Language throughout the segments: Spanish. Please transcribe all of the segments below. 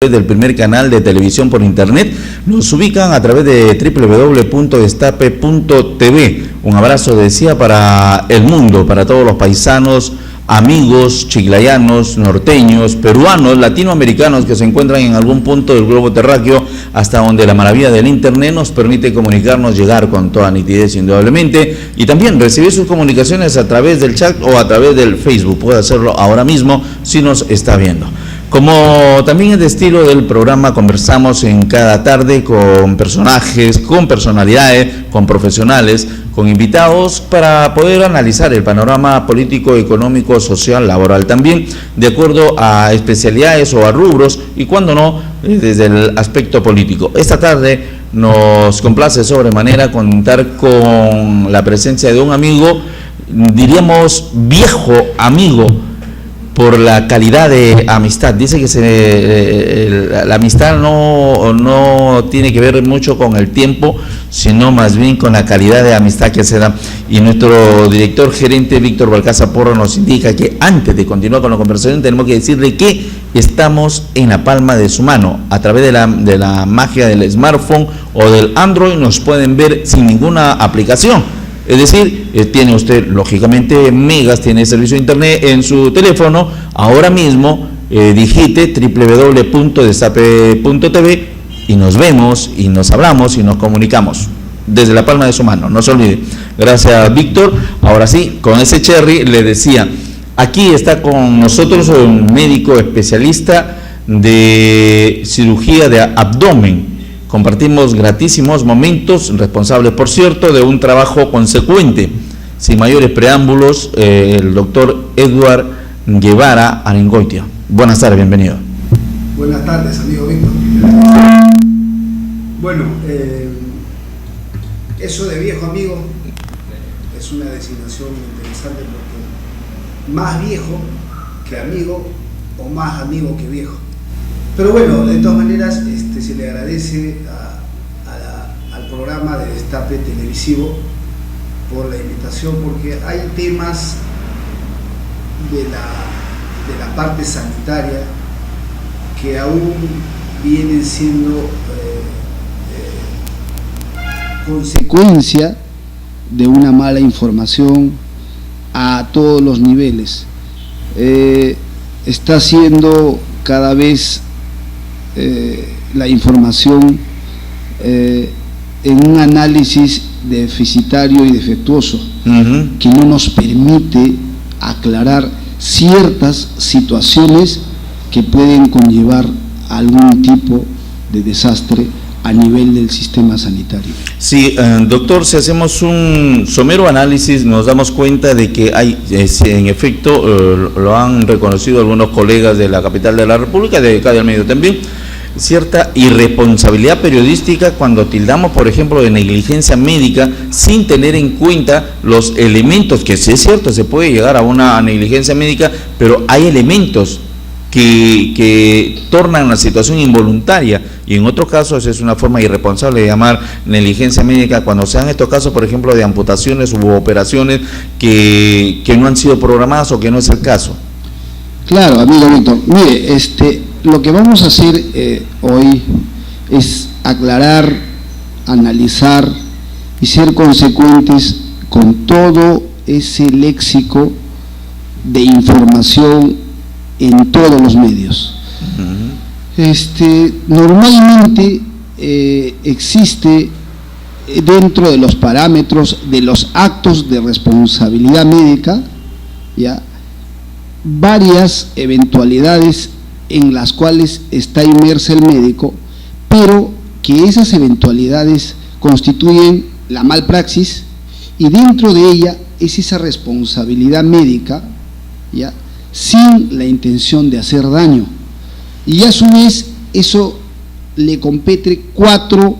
través del primer canal de televisión por internet. Nos ubican a través de www.destape.tv. Un abrazo, decía, para el mundo, para todos los paisanos, amigos chiclayanos, norteños, peruanos, latinoamericanos que se encuentran en algún punto del globo terráqueo, hasta donde la maravilla del internet nos permite comunicarnos, llegar con toda nitidez indudablemente, y también recibir sus comunicaciones a través del chat o a través del Facebook. Puede hacerlo ahora mismo si nos está viendo. Como también es de estilo del programa, conversamos en cada tarde con personajes, con personalidades, con profesionales, con invitados para poder analizar el panorama político, económico, social, laboral también, de acuerdo a especialidades o a rubros y, cuando no, desde el aspecto político. Esta tarde nos complace sobremanera contar con la presencia de un amigo, diríamos viejo amigo, por la calidad de amistad. Dice que la amistad no tiene que ver mucho con el tiempo, sino más bien con la calidad de amistad que se da. Y nuestro director gerente, Víctor Balcázar Porro, nos indica que antes de continuar con la conversación tenemos que decirle que estamos en la palma de su mano. A través de la magia del smartphone o del Android nos pueden ver sin ninguna aplicación. Es decir, tiene usted lógicamente megas, tiene servicio de internet en su teléfono. Ahora mismo digite www.destape.tv y nos vemos y nos hablamos y nos comunicamos desde la palma de su mano, no se olvide. Gracias, Víctor. Ahora sí, con ese cherry le decía, aquí está con nosotros un médico especialista de cirugía de abdomen. Compartimos gratísimos momentos, responsable, por cierto, de un trabajo consecuente. Sin mayores preámbulos, el doctor Edward Guevara Aringoitia. Buenas tardes, bienvenido. Buenas tardes, amigo Víctor. Bueno, eso de viejo amigo es una designación interesante, porque más viejo que amigo o más amigo que viejo. Pero bueno, de todas maneras, se le agradece al programa de Destape Televisivo por la invitación, porque hay temas de la parte sanitaria que aún vienen siendo consecuencia de una mala información a todos los niveles. Está siendo cada vez la información en un análisis deficitario y defectuoso, que no nos permite aclarar ciertas situaciones que pueden conllevar algún tipo de desastre a nivel del sistema sanitario. Sí, doctor, si hacemos un somero análisis nos damos cuenta de que hay, en efecto, lo han reconocido algunos colegas de la capital de la República, de acá del medio también, cierta irresponsabilidad periodística cuando tildamos, por ejemplo, de negligencia médica sin tener en cuenta los elementos, que sí es cierto, se puede llegar a una negligencia médica, pero hay elementos que tornan la situación involuntaria, y en otros casos es una forma irresponsable de llamar negligencia médica cuando se dan estos casos, por ejemplo, de amputaciones u operaciones que no han sido programadas o que no es el caso. Claro, amigo Víctor, mire, lo que vamos a hacer hoy es aclarar, analizar y ser consecuentes con todo ese léxico de información en todos los medios. Normalmente existe dentro de los parámetros de los actos de responsabilidad médica, ¿ya?, varias eventualidades en las cuales está inmerso el médico, pero que esas eventualidades constituyen la malpraxis, y dentro de ella es esa responsabilidad médica, ¿ya?, sin la intención de hacer daño, y a su vez eso le compete 4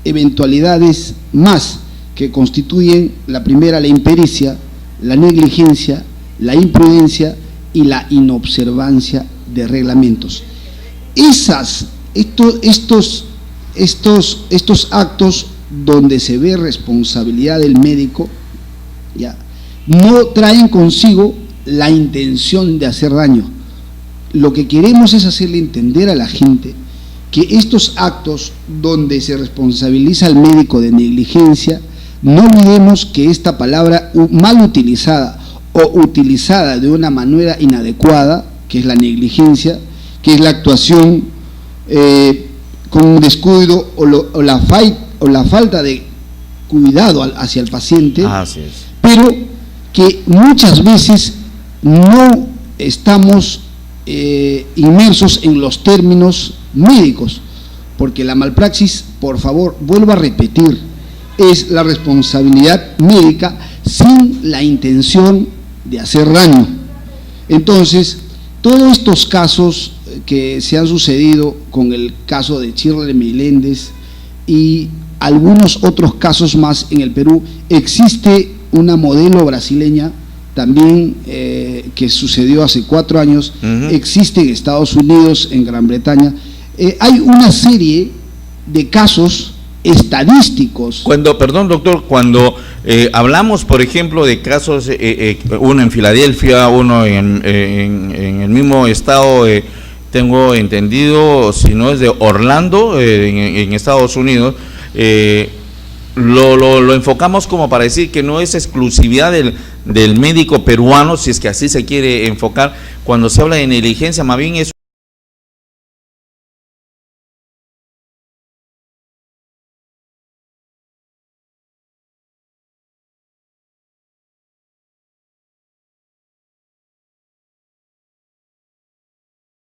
eventualidades más que constituyen: la primera, la impericia, la negligencia, la imprudencia y la inobservancia de reglamentos. Estos actos donde se ve responsabilidad del médico, ¿ya?, no traen consigo la intención de hacer daño, lo que queremos es hacerle entender a la gente que estos actos donde se responsabiliza al médico de negligencia, no olvidemos que esta palabra mal utilizada o utilizada de una manera inadecuada, que es la negligencia, que es la actuación con un descuido o la falta de cuidado hacia el paciente, así es, pero que muchas veces no estamos inmersos en los términos médicos, porque la malpraxis, por favor, vuelvo a repetir, es la responsabilidad médica sin la intención de hacer daño. Entonces, todos estos casos que se han sucedido con el caso de Shirley Meléndez y algunos otros casos más en el Perú, existe una modelo brasileña también que sucedió hace 4 años, existe en Estados Unidos, en Gran Bretaña. Hay una serie de casos estadísticos. Perdón, doctor, cuando hablamos, por ejemplo, de casos, uno en Filadelfia, uno en el mismo estado, tengo entendido, si no es de Orlando, en Estados Unidos, lo enfocamos como para decir que no es exclusividad del médico peruano, si es que así se quiere enfocar. Cuando se habla de negligencia, más bien es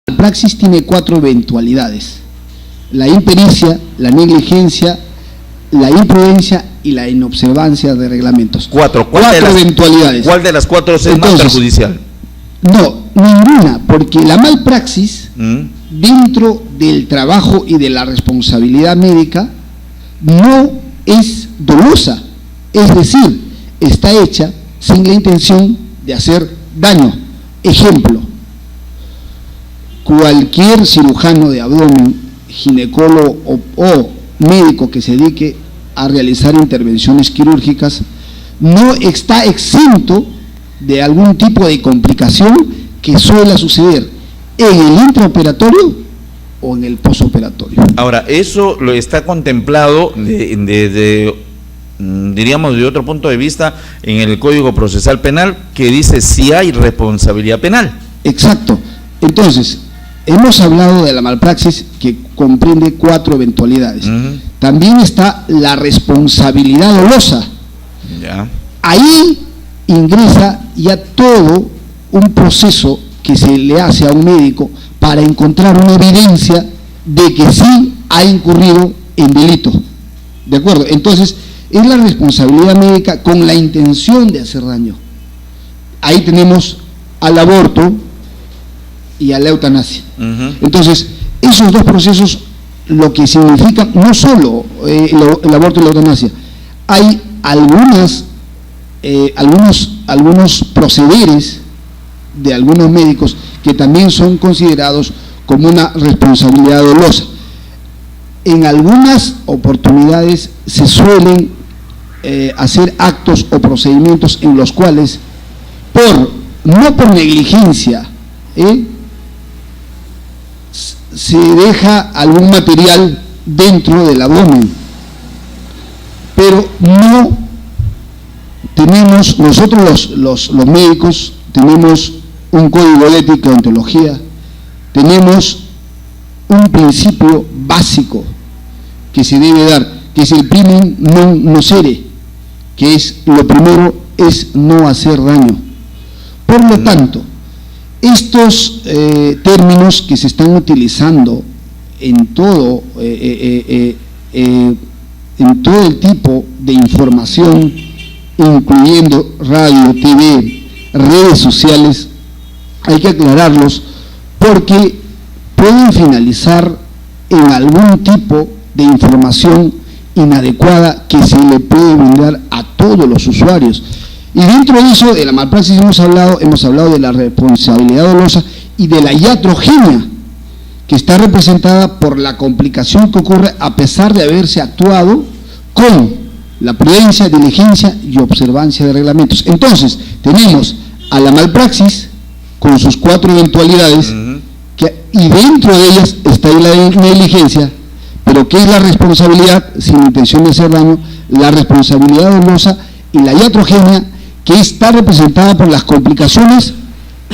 La praxis tiene 4 eventualidades: la impericia, la negligencia, la imprudencia y la inobservancia de reglamentos. 4 eventualidades. ¿Cuál de las 4 es más perjudicial? No, ninguna, porque la malpraxis, dentro del trabajo y de la responsabilidad médica, no es dolosa, es decir, está hecha sin la intención de hacer daño. Ejemplo: cualquier cirujano de abdomen, ginecólogo o médico que se dedique a realizar intervenciones quirúrgicas no está exento de algún tipo de complicación que suele suceder en el intraoperatorio o en el posoperatorio. Ahora, eso lo está contemplado diríamos de otro punto de vista en el Código Procesal Penal, que dice si hay responsabilidad penal. Exacto. Entonces, hemos hablado de la malpraxis, que comprende 4 eventualidades. También está la responsabilidad dolosa. Ya. Ahí ingresa ya todo un proceso que se le hace a un médico para encontrar una evidencia de que sí ha incurrido en delito. ¿De acuerdo? Entonces, es la responsabilidad médica con la intención de hacer daño. Ahí tenemos al aborto y a la eutanasia. Entonces, esos 2 procesos, lo que significan, no solo el aborto y la eutanasia, hay algunos procederes de algunos médicos que también son considerados como una responsabilidad dolosa. En algunas oportunidades se suelen hacer actos o procedimientos en los cuales, no por negligencia, se deja algún material dentro del abdomen, pero no tenemos, nosotros los médicos tenemos un código de ética y ontología, tenemos un principio básico que se debe dar, que es el primum non nocere, que es lo primero es no hacer daño. Por lo tanto, estos términos que se están utilizando en todo el tipo de información, incluyendo radio, TV, redes sociales, hay que aclararlos porque pueden finalizar en algún tipo de información inadecuada que se le puede brindar a todos los usuarios. Y dentro de eso, de la malpraxis hemos hablado de la responsabilidad dolosa y de la iatrogenia, que está representada por la complicación que ocurre a pesar de haberse actuado con la prudencia, diligencia y observancia de reglamentos. Entonces, tenemos a la malpraxis con sus 4 eventualidades, y dentro de ellas está la negligencia, pero ¿qué es la responsabilidad sin intención de hacer daño? La responsabilidad dolosa y la iatrogenia, que está representada por las complicaciones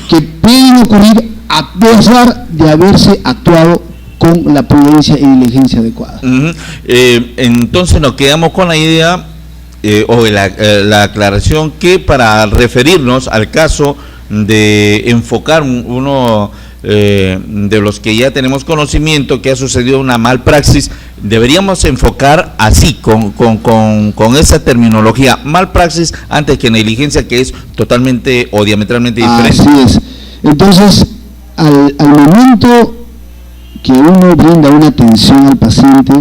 que pueden ocurrir a pesar de haberse actuado con la prudencia y diligencia adecuada. Entonces nos quedamos con la idea o la aclaración que para referirnos al caso de enfocar uno de los que ya tenemos conocimiento que ha sucedido una malpraxis, deberíamos enfocar así, con esa terminología, malpraxis antes que negligencia, que es totalmente o diametralmente diferente. Así es. Entonces, al momento que uno brinda una atención al paciente,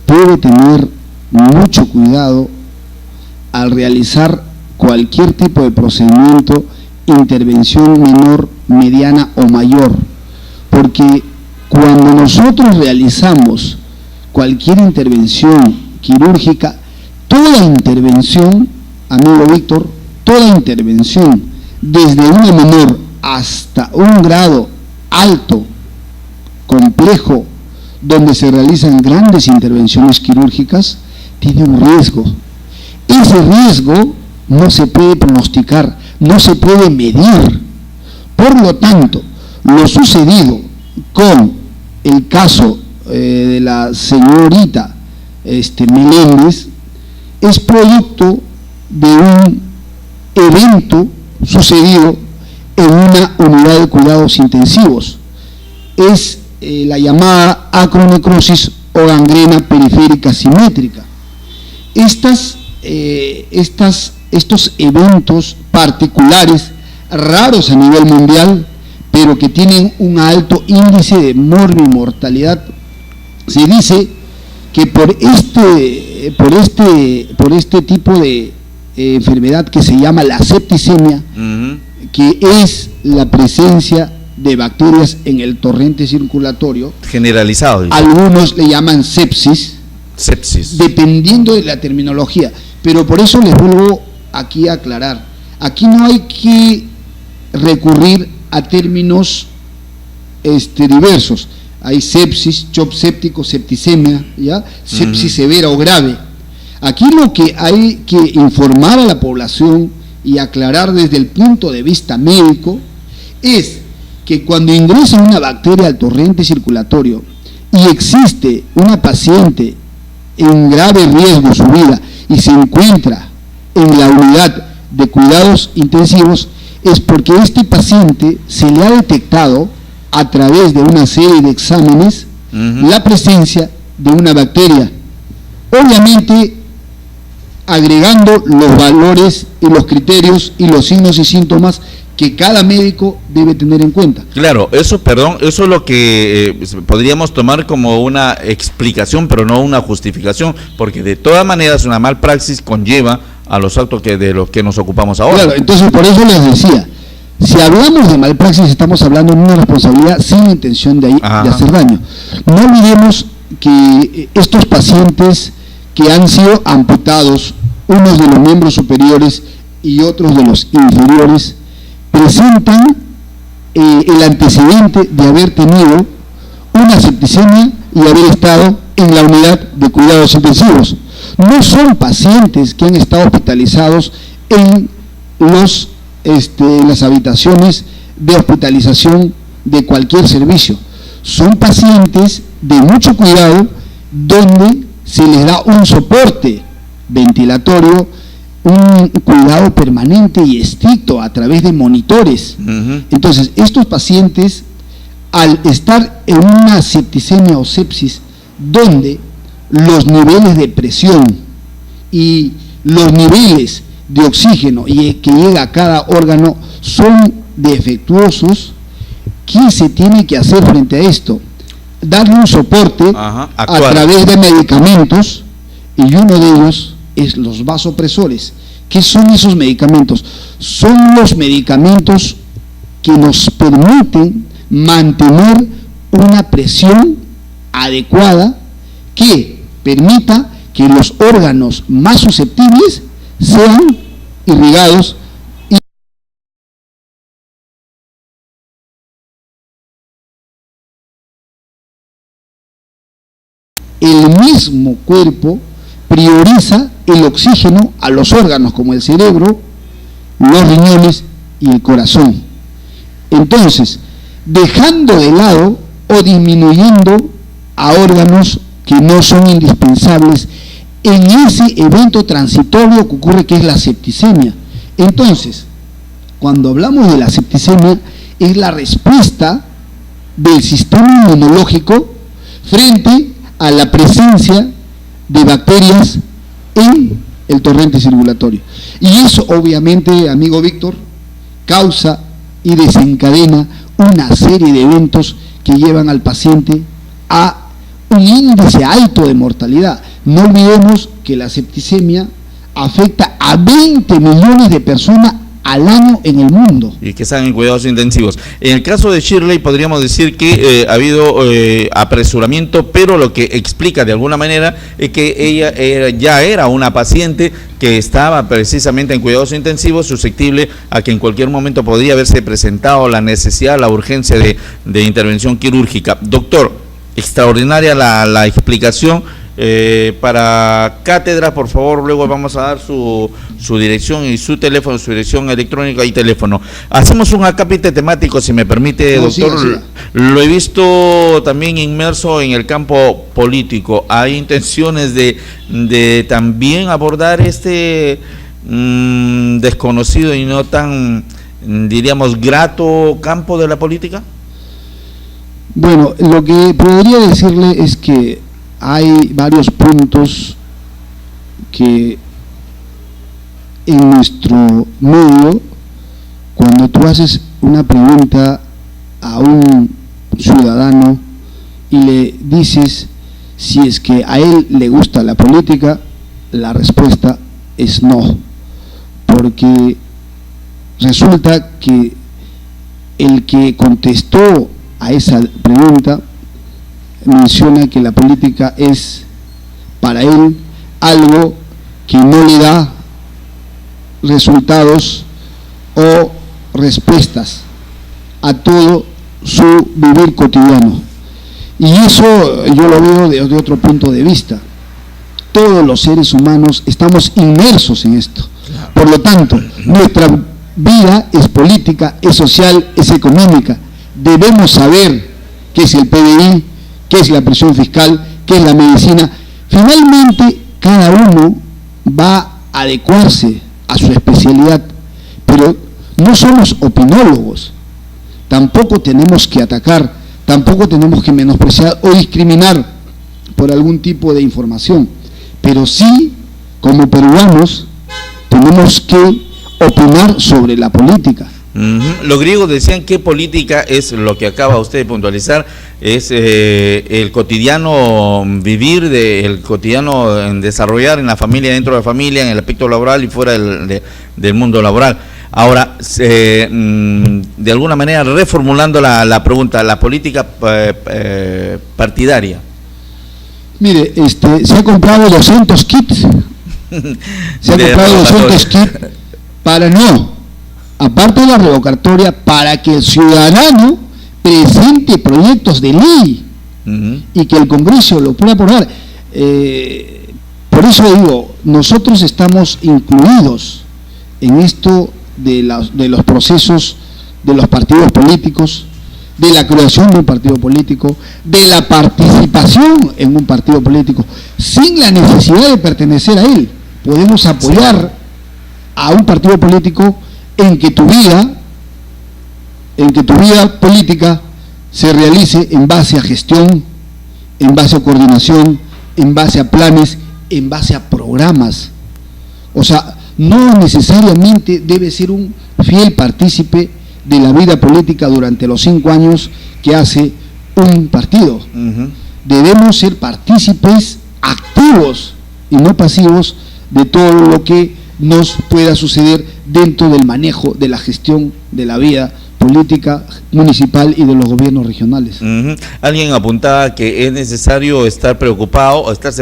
debe tener mucho cuidado al realizar cualquier tipo de procedimiento, intervención menor, mediana o mayor, porque cuando nosotros realizamos cualquier intervención quirúrgica, toda intervención, amigo Víctor, toda intervención, desde una menor hasta un grado alto, complejo, donde se realizan grandes intervenciones quirúrgicas, tiene un riesgo. Ese riesgo no se puede pronosticar, no se puede medir. Por lo tanto, lo sucedido con el caso de la señorita Meléndez es producto de un evento sucedido en una unidad de cuidados intensivos. Es la llamada acronecrosis o gangrena periférica simétrica. Estos eventos particulares, raros a nivel mundial, pero que tienen un alto índice de mortalidad, se dice que por este tipo de enfermedad que se llama la septicemia, que es la presencia de bacterias en el torrente circulatorio, generalizado, algunos le llaman sepsis, dependiendo de la terminología, pero por eso les vuelvo aquí a aclarar, aquí no hay que recurrir a términos diversos. Hay sepsis, shock séptico, septicemia, ¿ya? Sepsis severa o grave. Aquí lo que hay que informar a la población y aclarar desde el punto de vista médico es que cuando ingresa una bacteria al torrente circulatorio y existe una paciente en grave riesgo de su vida y se encuentra en la unidad de cuidados intensivos, es porque este paciente se le ha detectado a través de una serie de exámenes la presencia de una bacteria, obviamente agregando los valores y los criterios y los signos y síntomas que cada médico debe tener en cuenta. Claro, eso es lo que podríamos tomar como una explicación, pero no una justificación, porque de todas maneras una malpraxis conlleva a los actos de los que nos ocupamos ahora. Claro, entonces por eso les decía, si hablamos de malpraxis estamos hablando de una responsabilidad sin intención de hacer daño. No olvidemos que estos pacientes que han sido amputados, unos de los miembros superiores y otros de los inferiores, presentan el antecedente de haber tenido una septicemia y haber estado en la unidad de cuidados intensivos. No son pacientes que han estado hospitalizados en las habitaciones de hospitalización de cualquier servicio. Son pacientes de mucho cuidado donde se les da un soporte ventilatorio, un cuidado permanente y estricto a través de monitores. Entonces, estos pacientes, al estar en una septicemia o sepsis, donde los niveles de presión y los niveles de oxígeno que llega a cada órgano son defectuosos, ¿qué se tiene que hacer frente a esto? Darle un soporte a través de medicamentos, y uno de ellos es los vasopresores. ¿Qué son esos medicamentos? Son los medicamentos que nos permiten mantener una presión adecuada que permita que los órganos más susceptibles sean irrigados el mismo cuerpo prioriza el oxígeno a los órganos como el cerebro, los riñones y el corazón. Entonces, dejando de lado o disminuyendo a órganos que no son indispensables en ese evento transitorio que ocurre, que es la septicemia. Entonces, cuando hablamos de la septicemia, es la respuesta del sistema inmunológico frente a la presencia de bacterias en el torrente circulatorio. Y eso, obviamente, amigo Víctor, causa y desencadena una serie de eventos que llevan al paciente a un índice alto de mortalidad. No olvidemos que la septicemia afecta a 20 millones de personas al año en el mundo. Y que están en cuidados intensivos. En el caso de Shirley podríamos decir que ha habido apresuramiento, pero lo que explica de alguna manera es que ella ya era una paciente que estaba precisamente en cuidados intensivos, susceptible a que en cualquier momento podría haberse presentado la necesidad, la urgencia de intervención quirúrgica. Doctor, extraordinaria la explicación. Para cátedra, por favor, luego vamos a dar su dirección y su teléfono, su dirección electrónica y teléfono. Hacemos un acápite temático, si me permite, doctor. Sí. Lo he visto también inmerso en el campo político. ¿Hay intenciones de también abordar este desconocido y no tan, diríamos, grato campo de la política? Bueno, lo que podría decirle es que hay varios puntos que en nuestro medio, cuando tú haces una pregunta a un ciudadano y le dices si es que a él le gusta la política, la respuesta es no, porque resulta que el que contestó a esa pregunta menciona que la política es para él algo que no le da resultados o respuestas a todo su vivir cotidiano. Y eso yo lo veo desde otro punto de vista. Todos los seres humanos estamos inmersos en esto. Por lo tanto, nuestra vida es política, es social, es económica. Debemos saber qué es el PBI, qué es la presión fiscal, qué es la medicina. Finalmente, cada uno va a adecuarse a su especialidad, pero no somos opinólogos, tampoco tenemos que atacar, tampoco tenemos que menospreciar o discriminar por algún tipo de información, pero sí, como peruanos, tenemos que opinar sobre la política. Los griegos decían que política es lo que acaba usted de puntualizar, es el cotidiano vivir, el cotidiano desarrollar en la familia, dentro de la familia, en el aspecto laboral y fuera del mundo laboral. Ahora, de alguna manera, reformulando la pregunta, la política partidaria. Mire, se ha comprado 200 kits, para aparte de la revocatoria, para que el ciudadano presente proyectos de ley y que el Congreso lo pueda aprobar. Por eso digo, nosotros estamos incluidos en esto de los procesos de los partidos políticos, de la creación de un partido político, de la participación en un partido político, sin la necesidad de pertenecer a él. Podemos apoyar a un partido político en que tu vida política se realice en base a gestión, en base a coordinación, en base a planes, en base a programas. O sea, no necesariamente debe ser un fiel partícipe de la vida política durante los 5 años que hace un partido. Debemos ser partícipes activos y no pasivos de todo lo que nos pueda suceder dentro del manejo de la gestión de la vida política municipal y de los gobiernos regionales. Alguien apuntaba que es necesario estarse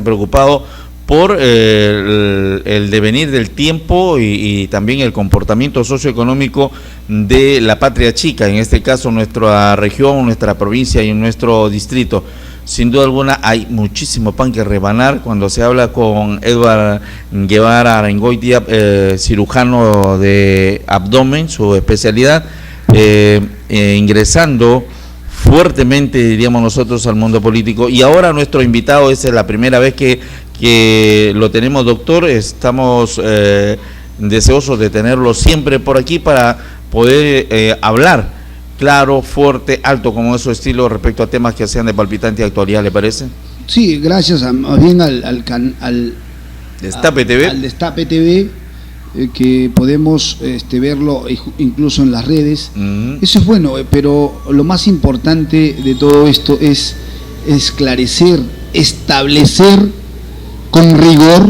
preocupado por el devenir del tiempo y también el comportamiento socioeconómico de la patria chica, en este caso nuestra región, nuestra provincia y nuestro distrito. sin duda alguna hay muchísimo pan que rebanar. Cuando se habla con Edward Guevara Arangoitia, cirujano de abdomen, su especialidad, ingresando fuertemente, diríamos nosotros, al mundo político. Y ahora nuestro invitado, es la primera vez que lo tenemos, doctor. Estamos deseosos de tenerlo siempre por aquí para poder hablar claro, fuerte, alto, como es su estilo, respecto a temas que sean de palpitante actualidad, ¿le parece? Sí, gracias más bien al Destape TV. Al Destape TV, que podemos verlo incluso en las redes. Eso es bueno, pero lo más importante de todo esto es esclarecer, establecer con rigor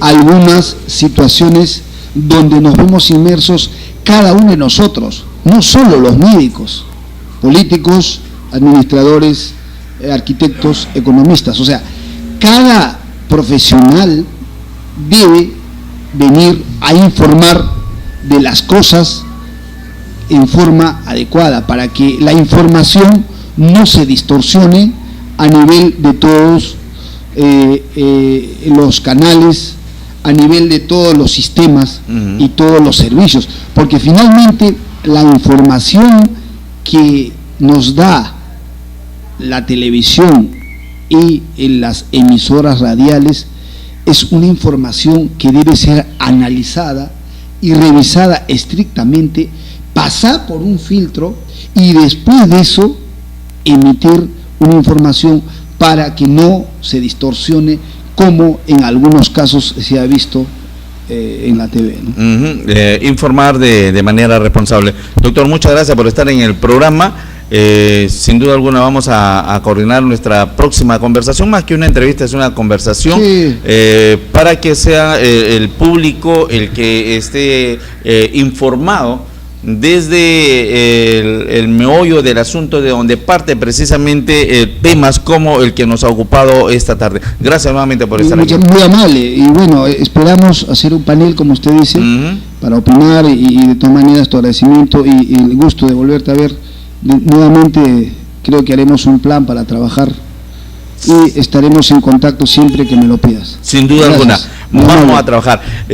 algunas situaciones donde nos vemos inmersos cada uno de nosotros, no solo los médicos, políticos, administradores, arquitectos, economistas. O sea, cada profesional debe venir a informar de las cosas en forma adecuada, para que la información no se distorsione a nivel de todos los canales, a nivel de todos los sistemas y todos los servicios, porque finalmente la información que nos da la televisión y en las emisoras radiales es una información que debe ser analizada y revisada estrictamente, pasar por un filtro y después de eso emitir una información para que no se distorsione, como en algunos casos se ha visto en la TV, ¿no? Informar de manera responsable. Doctor, muchas gracias por estar en el programa. Sin duda alguna vamos a coordinar nuestra próxima conversación, más que una entrevista, es una conversación, sí, para que sea el público el que esté informado desde el meollo del asunto, de donde parte precisamente temas como el que nos ha ocupado esta tarde. Gracias nuevamente por estar aquí. Muy amable, y bueno, esperamos hacer un panel, como usted dice, para opinar, y de todas maneras tu agradecimiento y el gusto de volverte a ver. Nuevamente creo que haremos un plan para trabajar y estaremos en contacto siempre que me lo pidas. Sin duda alguna, vamos a trabajar.